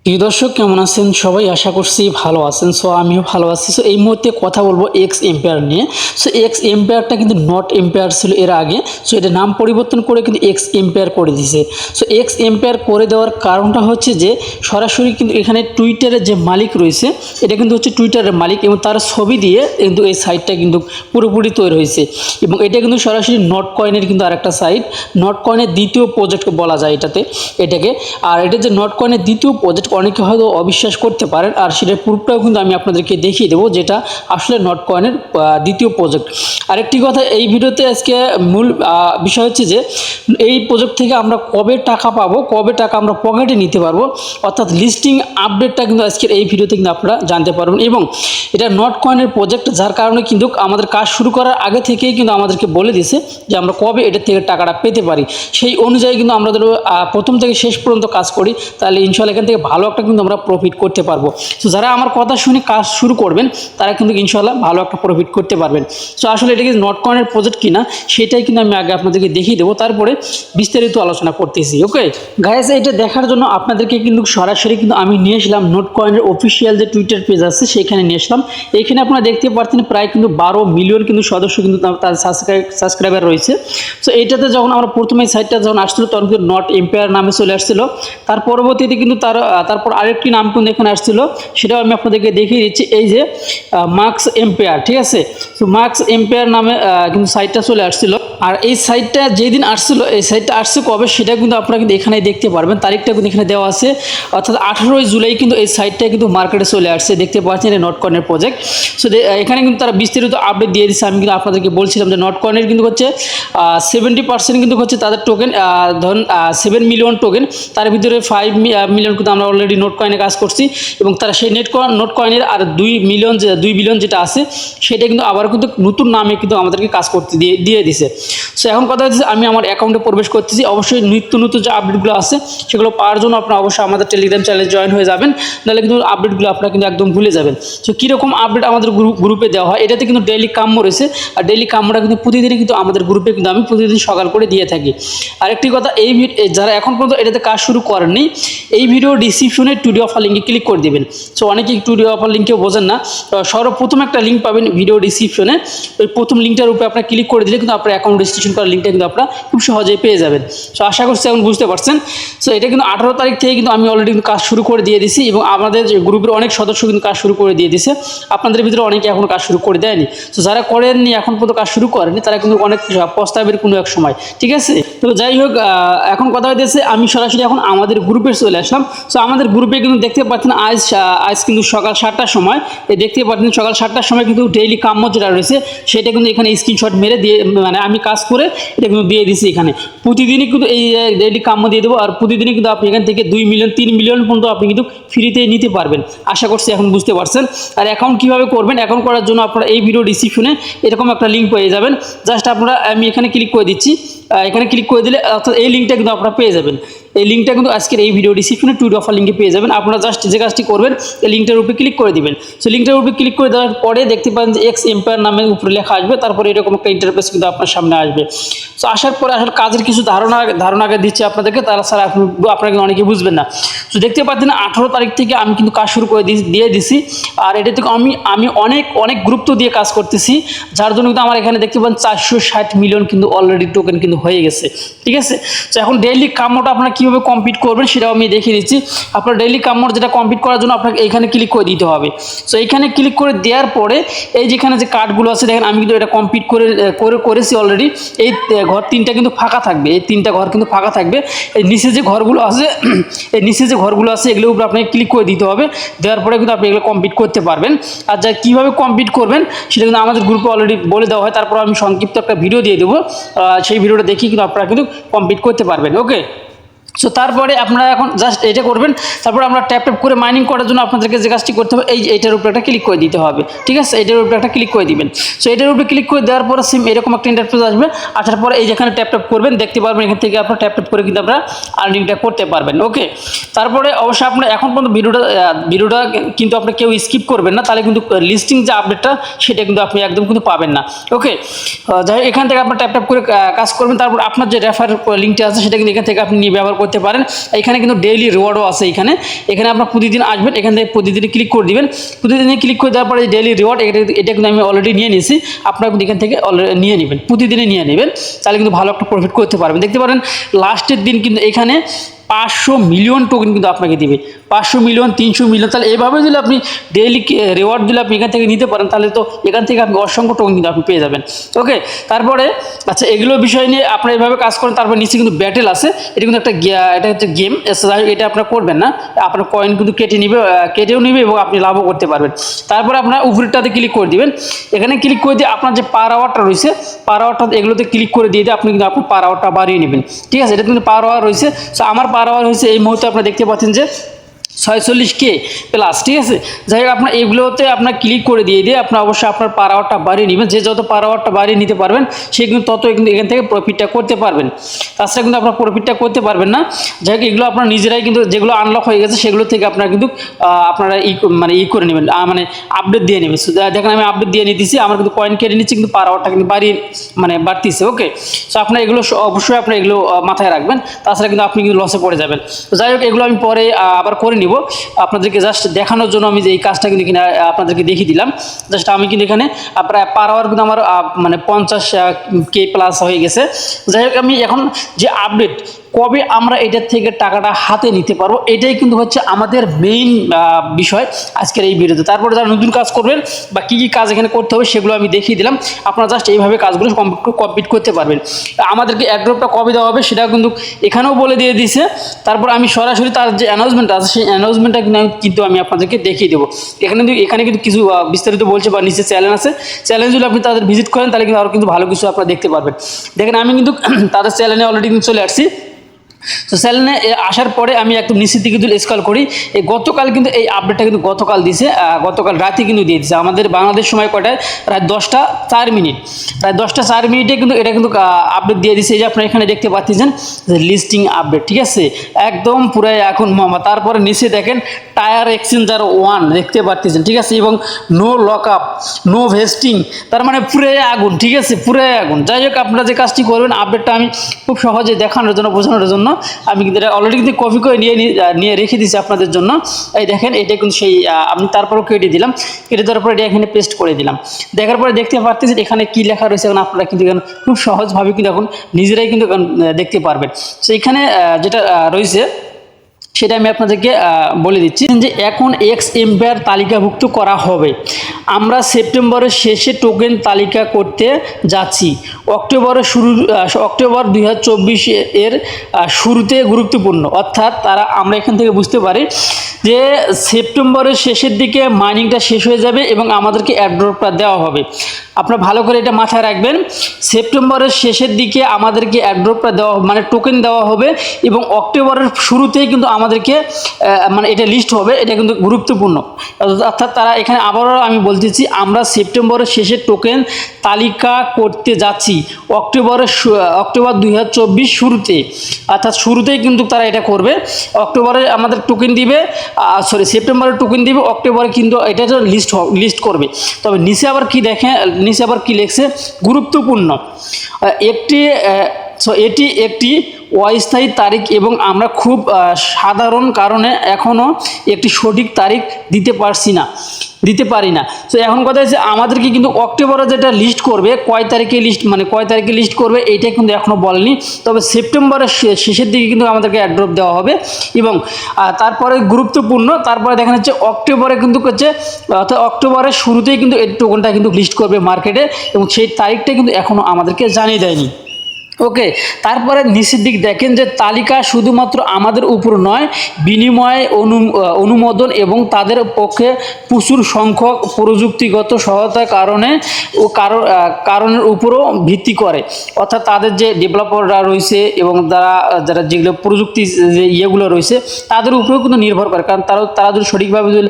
প্রিয় দর্শক কেমন আছেন সবাই? আশা করছি ভালো আছেন। সো আমিও ভালো আছি। সো এই মুহূর্তে কথা বলবো এক্স এম্পায়ার নিয়ে। সো এক্স এম্পায়ারটা কিন্তু নট এম্পায়ার ছিল এর আগে। সো এটা নাম পরিবর্তন করে কিন্তু এক্স এম্পায়ার করে দিয়েছে। সো এক্স এম্পায়ার করে দেওয়ার কারণটা হচ্ছে যে সরাসরি কিন্তু এখানে টুইটারের যে মালিক রয়েছে এটা কিন্তু হচ্ছে টুইটারের মালিক এবং তার ছবি দিয়ে কিন্তু এই সাইটটা কিন্তু পুরোপুরি তৈরি হয়েছে এবং এটা কিন্তু সরাসরি নট কয়েনের কিন্তু আরেকটা সাইট। নট কয়েনের দ্বিতীয় প্রজেক্ট বলা যায় এটাকে। আর এটা যে নট কয়েনের দ্বিতীয় প্রজেক্ট অনেকে হয়তো অবিশ্বাস করতে পারেন, আর সেটার প্রুফটাও কিন্তু আমি আপনাদেরকে দেখিয়ে দেবো যেটা আসলে নট কয়েনের দ্বিতীয় প্রজেক্ট। আরেকটি কথা এই ভিডিওতে আজকে মূল বিষয় হচ্ছে যে এই প্রজেক্ট থেকে আমরা কবে টাকা পাবো, কবে টাকা আমরা পকেটে নিতে পারবো, অর্থাৎ লিস্টিং আপডেটটা কিন্তু আজকের এই ভিডিওতে কিন্তু আপনারা জানতে পারবেন। এবং এটা নট কয়েনের প্রজেক্ট, যার কারণে কিন্তু আমাদের কাজ শুরু করার আগে থেকেই কিন্তু আমাদেরকে বলে দিছে যে আমরা কবে এটার থেকে টাকাটা পেতে পারি। সেই অনুযায়ী কিন্তু আমরা ধরো প্রথম থেকে শেষ পর্যন্ত কাজ করি, তাহলে ইনশাল্লাহ এখান থেকে ভালো একটা কিন্তু আমরা প্রফিট করতে পারবো। সো যারা আমার কথা শুনে কাজ শুরু করবেন তারা কিন্তু ইনশাল্লাহ ভালো একটা প্রফিট করতে পারবেন। সো আসলে এটা কি নট কয়েনের প্রজেক্ট কিনা সেটাই কিন্তু আমি আগে আপনাদেরকে দেখিয়ে দেবো, তারপরে বিস্তারিত আলোচনা করতেছি। ওকে গাইস, এটা দেখার জন্য আপনাদেরকে কিন্তু সরাসরি কিন্তু আমি নিয়ে এসলাম নট কয়েনের অফিসিয়াল যে টুইটার পেজ আছে সেখানে নিয়ে আসলাম। এখানে আপনারা দেখতে পাচ্ছেন প্রায় কিন্তু 12 মিলিয়ন কিন্তু সদস্য কিন্তু তার সাবস্ক্রাইবার রয়েছে। সো এইটাতে যখন আমরা প্রথমে সাইটটা যখন আসছিল তখন কিন্তু নট এম্পায়ার নামে চলে আসছিল। তার পরবর্তীতে কিন্তু তারপর আরেকটি নাম কিন্তু এখানে আসছিল, সেটাও আমি আপনাদেরকে দেখিয়ে দিচ্ছি। এই যে মার্কস এম্পায়ার, ঠিক আছে। তো মার্কস এম্পায়ার নামে কিন্তু সাইটটা চলে আসছিল। আর এই সাইটটা যেদিন আসছিল, এই সাইটটা আসছে কবে সেটা কিন্তু আপনারা কিন্তু এখানে দেখতে পারবেন। তারিখটা কিন্তু এখানে দেওয়া আছে, অর্থাৎ 18 জুলাই কিন্তু এই সাইটটা কিন্তু মার্কেটে চলে আসছে। দেখতে পাচ্ছেন এই নট কয়েনের প্রজেক্ট। সো এখানে কিন্তু তারা বিস্তারিত আপডেট দিয়ে দিচ্ছে। আমি কিন্তু আপনাদেরকে বলছিলাম যে নট কয়েনের কিন্তু হচ্ছে 70% কিন্তু হচ্ছে তাদের টোকেন, ধরুন 7 মিলিয়ন টোকেন, তার ভিতরে 5 মিলিয়ন কিন্তু আমরা অলরেডি নোট কয়েনে কাজ করছি এবং তারা সেই নোট কয়েনের আর 2 বিলিয়ন যেটা আছে সেটা কিন্তু আবার কিন্তু নতুন নামে কিন্তু আমাদেরকে কাজ করতে দিয়ে দিছে। সো এখন কথা হচ্ছে আমি আমার অ্যাকাউন্টে প্রবেশ করতেছি। অবশ্যই নিত্য নতুন যে আপডেটগুলো আছে সেগুলো পাওয়ার জন্য আপনারা অবশ্যই আমাদের টেলিগ্রাম চ্যানেলে জয়েন হয়ে যাবেন, নাহলে কিন্তু আপডেটগুলো আপনারা কিন্তু একদম ভুলে যাবেন। সো কীরকম আপডেট আমাদের গ্রুপে দেওয়া হয়, এটাতে কিন্তু ডেইলি কাম্য রয়েছে, আর ডেইলি কাম্যটা কিন্তু প্রতিদিনই কিন্তু আমাদের গ্রুপে কিন্তু আমি প্রতিদিন সকাল করে দিয়ে থাকি। আরেকটি কথা, যারা এখন পর্যন্ত এটাতে কাজ শুরু করেননি, এই ভিডিও ডিসক্রিপশনে টুডে অফার লিঙ্কে ক্লিক করে দেবেন। সো অনেকেই টুডে অফার লিঙ্কেও বোঝেন না। সর্বপ্রথম একটা লিঙ্ক পাবেন ভিডিও ডিসক্রিপশনে, ওই প্রথম লিঙ্কটার উপরে আপনার ক্লিক করে দিলে কিন্তু আপনার অ্যাকাউন্ট রেজিস্ট্রেশন করার লিঙ্কটা কিন্তু আপনারা খুব সহজেই পেয়ে যাবেন। সো আশা করছি এখন বুঝতে পারছেন। সো এটা কিন্তু 18 তারিখ থেকে কিন্তু আমি অলরেডি কাজ শুরু করে দিয়ে দিছি এবং আমাদের যে গ্রুপের অনেক সদস্য কিন্তু কাজ শুরু করে দিয়ে দিছে। আপনাদের ভিতরে অনেকে এখন কাজ শুরু করে দেয়নি। সো যারা করেননি, এখন পর্যন্ত কাজ শুরু করেনি, তারা কিন্তু অনেক পস্তাবের কোনো এক সময়, ঠিক আছে। তো যাই হোক, এখন কথা হইতেছে আমি সরাসরি এখন আমাদের গ্রুপে চলে আসলাম। সো আমাদের গ্রুপে কিন্তু দেখতে পাচ্ছেন আজ কিন্তু সকাল 7টার সময়, দেখতে পাচ্ছেন সকাল 7টার সময় কিন্তু ডেইলি কাম্য যেটা রয়েছে সেটা কিন্তু এখানে স্ক্রিনশট মেরে দিয়ে, মানে আমি কাজ করে এটা কিন্তু দিয়ে দিচ্ছি। এখানে প্রতিদিনই কিন্তু এই ডেইলি কাম্য দিয়ে দেবো, আর প্রতিদিনই কিন্তু আপনি এখান থেকে 2 মিলিয়ন 3 মিলিয়ন পর্যন্ত আপনি কিন্তু ফ্রিতে নিতে পারবেন। আশা করছি এখন বুঝতে পারছেন। আর অ্যাকাউন্ট কীভাবে করবেন, অ্যাকাউন্ট করার জন্য আপনারা এই ভিডিও ডিসক্রিপশনে এরকম একটা লিঙ্ক পেয়ে যাবেন। জাস্ট আপনারা, আমি এখানে ক্লিক করে দিচ্ছি, এখানে ক্লিক করে দিলে অর্থাৎ এই লিঙ্কটা কিন্তু আপনারা পেয়ে যাবেন। এই লিঙ্কটা কিন্তু আজকের এই ভিডিও ডিসক্রিপশনে টুডে অফার লিঙ্কে পেয়ে যাবেন। আপনারা জাস্ট যে কাজটি করবেন, এই লিঙ্কটার উপরে ক্লিক করে দিবেন। সো লিঙ্কটার উপরে ক্লিক করে দেওয়ার পরে দেখতে পাবেন যে এক্স এম্পায়ার নামের উপরে লেখা আসবে, তারপরে এরকম একটা ইন্টারফেস কিন্তু আপনার সামনে আসবে। সো আসার পরে আসলে কাজের কিছু ধারণা আগে দিচ্ছি আপনাদেরকে, তারা ছাড়া আপনারা কিন্তু অনেকে বুঝবেন না। সো দেখতে পাচ্ছেন 18 তারিখ থেকে আমি কিন্তু কাজ শুরু করে দিয়ে দিছি, আর এটা থেকে আমি অনেক গুরুত্ব দিয়ে কাজ করতেছি, যার জন্য কিন্তু আমার এখানে দেখতে পাচ্ছেন 460 মিলিয়ন কিন্তু অলরেডি টোকেন কিন্তু হয়ে গেছে, ঠিক আছে। তো এখন ডেইলি কাম্যটা আপনারা কীভাবে কমপ্লিট করবেন সেটাও আমি দেখিয়ে দিচ্ছি। আপনার ডেইলি কাম্যর যেটা কমপ্লিট করার জন্য আপনাকে এইখানে ক্লিক করে দিতে হবে। সো এইখানে ক্লিক করে দেওয়ার পরে এই যেখানে যে কার্ডগুলো আছে দেখেন, আমি কিন্তু এটা কমপ্লিট করেছি অলরেডি। এই ঘর 3টা কিন্তু ফাঁকা থাকবে, এই 3টা ঘর কিন্তু ফাঁকা থাকবে। এই নিচে যে ঘরগুলো আছে এই নিচে যে ঘরগুলো আছে এগুলোর উপরে আপনাকে ক্লিক করে দিতে হবে। দেওয়ার পরে কিন্তু আপনি এগুলো কমপ্লিট করতে পারবেন। আর যা কীভাবে কমপ্লিট করবেন সেটা কিন্তু আমাদের গ্রুপে অলরেডি বলে দেওয়া হয়। তারপর আমি সংক্ষিপ্ত একটা ভিডিও দিয়ে দেবো, সেই ভিডিওটা দেখি কিন্তু আপনারা কিন্তু কমপ্লিট করতে পারবেন। ওকে, সো তারপরে আপনারা এখন জাস্ট এটা করবেন। তারপর আমরা ট্যাপ করে মাইনিং করার জন্য আপনাদেরকে যে কাজটি করতে হবে, এইটার উপরে একটা ক্লিক করে দিতে হবে, ঠিক আছে। এটার উপরে একটা ক্লিক করে দিবেন। সো এটার উপরে ক্লিক করে দেওয়ার পরে সেম এরকম একটা ইন্টারফেস আসবে। আসার পরে এই যেখানে ট্যাপ করবেন দেখতে পারবেন, এখান থেকে আপনারা ট্যাপ করে কিন্তু আপনারা আর্নিংটা করতে পারবেন। ওকে, তারপরে অবশ্যই আপনারা এখন পর্যন্ত ভিডিওটা কিন্তু আপনি কেউ স্কিপ করবেন না, তাহলে কিন্তু লিস্টিং যে আপডেটটা সেটা কিন্তু আপনি একদম কিন্তু পাবেন না। ওকে, যাই হোক, এখান থেকে আপনার ট্যাপ করে কাজ করবেন। তারপর আপনার যে রেফার লিঙ্কটা আছে সেটা কিন্তু এখান থেকে আপনি নিয়ে ব্যবহার করতে করতে পারেন। এখানে কিন্তু ডেইলি রিওয়ার্ডও আছে। এখানে আপনার প্রতিদিন আসবেন, এখান থেকে প্রতিদিন ক্লিক করে দিবেন। প্রতিদিন ক্লিক করে দেওয়ার পরে ডেইলি রিওয়ার্ড এটা কিন্তু আমি অলরেডি নিয়ে নিয়েছি, আপনারা কিন্তু এখান থেকে নিয়ে নেবেন, প্রতিদিনই নিয়ে নেবেন, তাহলে কিন্তু ভালো একটা প্রফিট করতে পারবেন। দেখতে পারেন লাস্টের দিন কিন্তু এখানে 500 মিলিয়ন টোকেন কিন্তু আপনাকে দিবে, 500 মিলিয়ন, 300 মিলিয়ন। তাহলে এইভাবে যদি আপনি ডেইলি রিওয়ার্ড দিলে আপনি এখান থেকে নিতে পারেন, তাহলে তো এখান থেকে আপনি অসংখ্য টোকেন কিন্তু আপনি পেয়ে যাবেন। ওকে, তারপরে আচ্ছা এগুলো বিষয় নিয়ে আপনারা এইভাবে কাজ করেন। তারপর নিচে কিন্তু ব্যাটেল আছে, এটা কিন্তু এটা হচ্ছে গেম, এটা আপনারা করবেন না, আপনার কয়েন কিন্তু কেটেও নেবে এবং আপনি লাভও করতে পারবেন। তারপরে আপনার উপরেরটাতে ক্লিক করে দিবেন, এখানে ক্লিক করে দিয়ে আপনার যে পার আওয়ারটা রয়েছে, পার আওয়ারটা এগুলোতে ক্লিক করে দিয়ে আপনি কিন্তু আপনার পার আওয়ারটা বাড়িয়ে নেবেন। ঠিক আছে, এটা কিন্তু পার আওয়ার রয়েছে। সো আমার পার আওয়ার হয়েছে এই মুহূর্তে আপনারা দেখতে পাচ্ছেন যে 46K প্লাস। ঠিক আছে, যাই হোক আপনার এগুলোতে আপনার ক্লিক করে দিয়ে আপনার অবশ্যই আপনার পার আওয়ারটা বাড়িয়ে নেবেন। যে যত পার আওয়ারটা বাড়িয়ে নিতে পারবেন সে কিন্তু তত কিন্তু এখান থেকে প্রফিটটা করতে পারবেন, তাছাড়া কিন্তু আপনার প্রফিটটা করতে পারবেন না। যাই হোক এগুলো আপনার নিজেরাই কিন্তু যেগুলো আনলক হয়ে গেছে সেগুলো থেকে আপনারা কিন্তু আপনারা করে নেবেন, মানে আপডেট দিয়ে নেবেন। দেখেন আমি আপডেট দিয়ে নিতেছি, আমার কিন্তু কয়েন কেটে নিচ্ছি কিন্তু পার আওয়ারটা কিন্তু বাড়তিছে। ওকে, সো আপনার এগুলো অবশ্যই আপনার এগুলো মাথায় রাখবেন, তাছাড়া কিন্তু আপনি কিন্তু লসে পড়ে যাবেন। তো যাই হোক এগুলো আমি পরে আবার করে নিব, আপনাদেরকে জাস্ট দেখানোর জন্য আমি যে এই কাজটা কিন্তু কিনা আপনাদেরকে দেখিয়ে দিলাম। জাস্ট আমি কিন্তু এখানে প্রায় পার আওয়ার কিন্তু আমার 50K প্লাস হয়ে গেছে। যাই হোক আমি এখন যে আপডেট কবে আমরা এটার থেকে টাকাটা হাতে নিতে পারবো, এটাই কিন্তু হচ্ছে আমাদের মেইন বিষয় আজকের এই ভিডিওতে। তারপরে যারা নতুন কাজ করবেন বা কী কী কাজ এখানে করতে হবে সেগুলো আমি দেখিয়ে দিলাম, আপনারা জাস্ট এইভাবে কাজগুলো কমপ্লিট করতে পারবেন। আমাদেরকে অ্যাড্রপটা কবে দেওয়া হবে সেটা কিন্তু এখানেও বলে দিয়ে দিয়েছে। তারপর আমি সরাসরি তার যে অ্যানাউন্সমেন্ট আছে সেই অ্যানাউন্সমেন্টটা কিন্তু আমি আপনাদেরকে দেখিয়ে দেবো। এখানে কিন্তু কিছু বিস্তারিত বলছে বা নিচে চ্যানেল আছে, চ্যানেল যদি আপনি তাদের ভিজিট করেন তাহলে কিন্তু আরও কিন্তু ভালো কিছু আপনারা দেখতে পারবেন। দেখেন আমি কিন্তু তাদের চ্যানেলে অলরেডি কিন্তু চলে আসছি। তো চ্যানেলে আসার পরে আমি একদম নিচের দিকে যদি স্ক্রল করি, এই গতকাল কিন্তু এই আপডেটটা কিন্তু গতকাল দিয়েছে, গতকাল রাতে কিন্তু দিয়ে দিয়েছে আমাদের বাংলাদেশ সময় কটায়, রাত 10টা 4 মিনিট, রাত 10টা 4 মিনিটে কিন্তু এটা কিন্তু আপডেট দিয়ে দিয়েছে। এই যে আপনারা এখানে দেখতে পাচ্ছেন যে লিস্টিং আপডেট। ঠিক আছে, একদম পুরাই এখন মামা। তারপরে নিচে দেখেন টায়ার এক্সচেঞ্জার 1 দেখতে পাচ্ছেন। ঠিক আছে, এবং no lock up, no vesting, তার মানে পুরাই আগুন। ঠিক আছে, পুরাই আগুন। যাই হোক আপনারা যে কাজটি করবেন, আপডেটটা আমি খুব সহজে দেখানোর জন্য, বোঝানোর জন্য আমি কিন্তু এটা অলরেডি কিন্তু কপি করে নিয়ে রেখে দিয়েছি আপনাদের জন্য। এই দেখেন এটা কিন্তু সেই আমি তারপরেও কেটে দিলাম, কেটে দেওয়ার পরে এটা এখানে পেস্ট করে দিলাম। দেখার পরে দেখতে পাচ্ছেন এখানে কি লেখা রয়েছে, এখন আপনারা কিন্তু এখন খুব সহজভাবে কিন্তু এখন নিজেরাই কিন্তু দেখতে পারবেন। তো এখানে যেটা রয়েছে সেটা আমি আপনাদেরকে বলে দিচ্ছি যে এখন এক্স এম্পায়ার তালিকাভুক্ত করা হবে। আমরা সেপ্টেম্বরের শেষে টোকেন তালিকা করতে যাচ্ছি। অক্টোবর 2024 এর শুরুতে গুরুত্বপূর্ণ, অর্থাৎ আমরা এখান থেকে বুঝতে পারি যে সেপ্টেম্বরের শেষের দিকে মাইনিংটা শেষ হয়ে যাবে এবং আমাদেরকে অ্যাড্রপটা দেওয়া হবে। আপনারা ভালো করে এটা মাথায় রাখবেন, সেপ্টেম্বরের শেষের দিকে আমাদেরকে অ্যাড্রপটা দেওয়া মানে টোকেন দেওয়া হবে এবং অক্টোবরের শুরুতেই কিন্তু আমাদেরকে মানে এটা লিস্ট হবে। এটা কিন্তু গুরুত্বপূর্ণ, অর্থাৎ তারা এখানে আবারও আমি বলতেছি আমরা সেপ্টেম্বরের শেষে টোকেন তালিকা করতে যাচ্ছি অক্টোবর 2024 শুরুতে, অর্থাৎ শুরুতেই কিন্তু তারা এটা করবে। অক্টোবরে আমাদের টোকেন দিবে, সেপ্টেম্বরে টোকেন দিবে, অক্টোবরে কিন্তু এটা লিস্ট করবে। তবে নিচে আবার কি লেখছে, গুরুত্বপূর্ণ এটি একটি অস্থায়ী তারিখ এবং আমরা খুব সাধারণ কারণে এখনও একটি সঠিক তারিখ দিতে পারি না। তো এখন কথা হচ্ছে আমাদেরকে কিন্তু অক্টোবরে যেটা লিস্ট করবে, কয় তারিখে লিস্ট করবে এইটা কিন্তু এখনও বলেনি। তবে সেপ্টেম্বরের শেষের দিকে কিন্তু আমাদেরকে অ্যাড্রপ দেওয়া হবে এবং তারপরে গুরুত্বপূর্ণ, তারপরে দেখা যাচ্ছে অক্টোবরে কিন্তু অর্থাৎ অক্টোবরের শুরুতেই কিন্তু এই টোকেনটা কিন্তু লিস্ট করবে মার্কেটে এবং সেই তারিখটা কিন্তু এখনও আমাদেরকে জানিয়ে দেয়নি। ওকে, তারপরে নিচের দিক দেখেন যে তালিকা শুধুমাত্র আমাদের উপর নয়, বিনিময় অনুমোদন এবং তাদের পক্ষে প্রচুর সংখ্যক প্রযুক্তিগত সহায়তার কারণের উপরও ভিত্তি করে। অর্থাৎ তাদের যে ডেভেলপাররা রয়েছে এবং যারা যেগুলো প্রযুক্তি যে ইয়েগুলো রয়েছে তাদের উপরেও কিন্তু নির্ভর করে, কারণ তারা যদি সঠিকভাবে যদি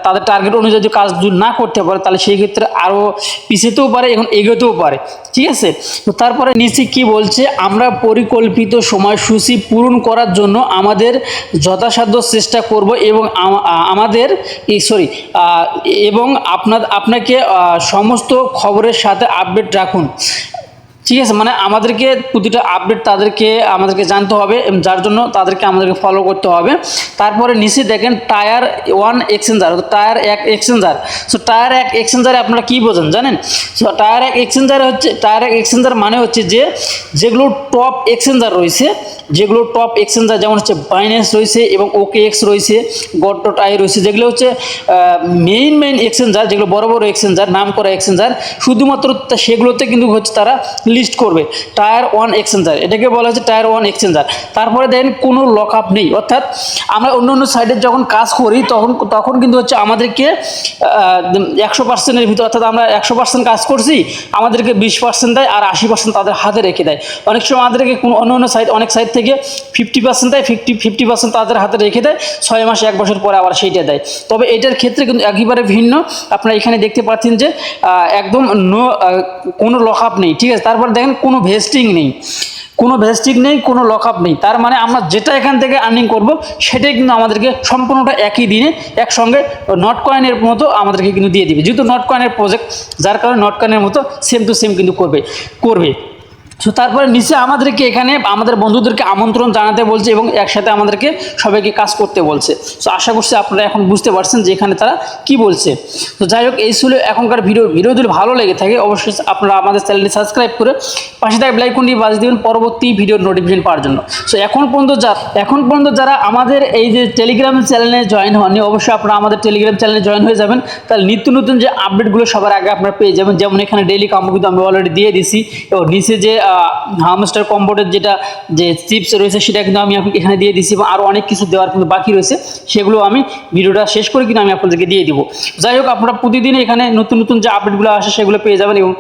তাদের টার্গেট অনুযায়ী কাজ যদি না করতে পারে তাহলে সেই ক্ষেত্রে আরও পিছাতেও পারে এবং এগোতেও পারে। ঠিক আছে, তো তারপরে নিচে কি বলছে, আমরা পরিকল্পিত সময়সূচি পূরণ করার জন্য আমাদের যথাসাধ্য চেষ্টা করব এবং আপনাকে সমস্ত খবরের সাথে আপডেট রাখুন। ঠিক আছে, মানে আমাদেরকে প্রতিটা আপডেট আমাদেরকে জানতে হবে, যার জন্য আমাদেরকে ফলো করতে হবে। তারপরে নিচে দেখেন tyre 1 exchanger, tyre 1 exchanger. So tyre 1 এক্সচেঞ্জারে আপনারা কী বোঝেন জানেন? সো টায়ার 1 এক্সচেঞ্জার মানে হচ্ছে যেগুলো টপ এক্সচেঞ্জার রয়েছে, যেমন হচ্ছে বাইন্যান্স রয়েছে এবং OKX রয়েছে, গট.আই রয়েছে, যেগুলো হচ্ছে মেইন এক্সচেঞ্জার, যেগুলো বড় বড় এক্সচেঞ্জার, নাম করা এক্সচেঞ্জার, শুধুমাত্র সেগুলোতে কিন্তু হচ্ছে তারা লিস্ট করবে টায়ার 1 এক্সচেঞ্জার, এটাকে বলা হচ্ছে টায়ার 1 এক্সচেঞ্জার। তারপরে দেখেন কোনো লক আপ নেই, অর্থাৎ আমরা অন্য সাইডে যখন কাজ করি তখন কিন্তু হচ্ছে আমাদেরকে 100%-এর ভিতর, অর্থাৎ আমরা 100% কাজ করছি, আমাদেরকে 20% দেয় আর 80% তাদের হাতে রেখে দেয়। অনেক সময় আমাদেরকে অনেক সাইড থেকে 50% দেয়, 50% তাদের হাতে রেখে দেয়, 6 মাস 1 বছর পরে আবার সেইটা দেয়। তবে এটার ক্ষেত্রে কিন্তু একেবারে ভিন্ন। আপনারা এখানে দেখতে পাচ্ছেন যে একদম কোনো লক আপ নেই, ঠিক আছে। তারপর দেখেন কোনো ভেস্টিং নেই, কোনো লক আপ নেই। তার মানে আমরা যেটা এখান থেকে আর্নিং করব সেটাই কিন্তু আমাদেরকে সম্পূর্ণটা একই দিনে একসঙ্গে নট কয়েনের মতো আমাদেরকে কিন্তু দিয়ে দিবে, যেহেতু নট কয়েনের প্রজেক্ট, যার কারণে নট কয়েনের মতো সেম টু সেম কিন্তু করবে। সো তারপরে নিচে আমাদেরকে এখানে আমাদের বন্ধুদেরকে আমন্ত্রণ জানাতে বলছে এবং একসাথে আমাদেরকে সবাইকে কাজ করতে বলছে। সো আশা করছি আপনারা এখন বুঝতে পারছেন যে এখানে তারা কি বলছে। তো যাই হোক, এই ছিল এখনকার ভিডিও যদি ভালো লেগে থাকে অবশ্যই আপনারা আমাদের চ্যানেলটি সাবস্ক্রাইব করে পাশে থাকা বেল আইকনটি বাজিয়ে দেবেন পরবর্তী ভিডিওর নোটিফিকেশন পাওয়ার জন্য। সো এখন পর্যন্ত যারা আমাদের এই যে টেলিগ্রাম চ্যানেলে জয়েন হননি, অবশ্যই আপনারা আমাদের টেলিগ্রাম চ্যানেলে জয়েন হয়ে যাবেন, তাহলে নিত্য নতুন যে আপডেটগুলো সবার আগে আপনারা পেয়ে যাবেন। যেমন এখানে ডেইলি কাম্বো কিন্তু আমি অলরেডি দিয়ে দিছি, এবং নিচে যে হামস্টার কম্বোটের যে চিপস রয়েছে সেটা কিন্তু আমি এখানে দিয়ে দিচ্ছি, এবং আরও অনেক কিছু দেওয়ার কিন্তু বাকি রয়েছে, সেগুলো আমি ভিডিওটা শেষ করে কিন্তু আমি আপনাদেরকে দিয়ে দিব। যাই হোক, আপনারা প্রতিদিন এখানে নতুন যে আপডেটগুলো আসে সেগুলো পেয়ে যাবেন, এবং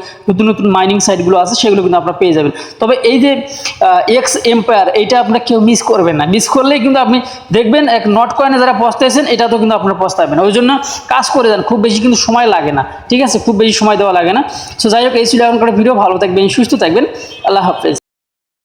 নতুন মাইনিং সাইটগুলো আছে সেগুলো কিন্তু আপনারা পেয়ে যাবেন। তবে এই যে এক্স এম্পায়ার, এইটা আপনারা কেউ মিস করবেন না। মিস করলেই কিন্তু আপনি দেখবেন এক নট কয়েনে যারা পস্তাইছেন এটাতেও কিন্তু আপনারা পস্তাবেন। ওই জন্য কাজ করে যান, খুব বেশি কিন্তু সময় লাগে না, ঠিক আছে, খুব বেশি সময় দেওয়া লাগে না। সো যাই হোক, এই ছিল এখনকার ভিডিও। ভালো থাকবেন, সুস্থ থাকবেন, আল্লাহ হাফেজ।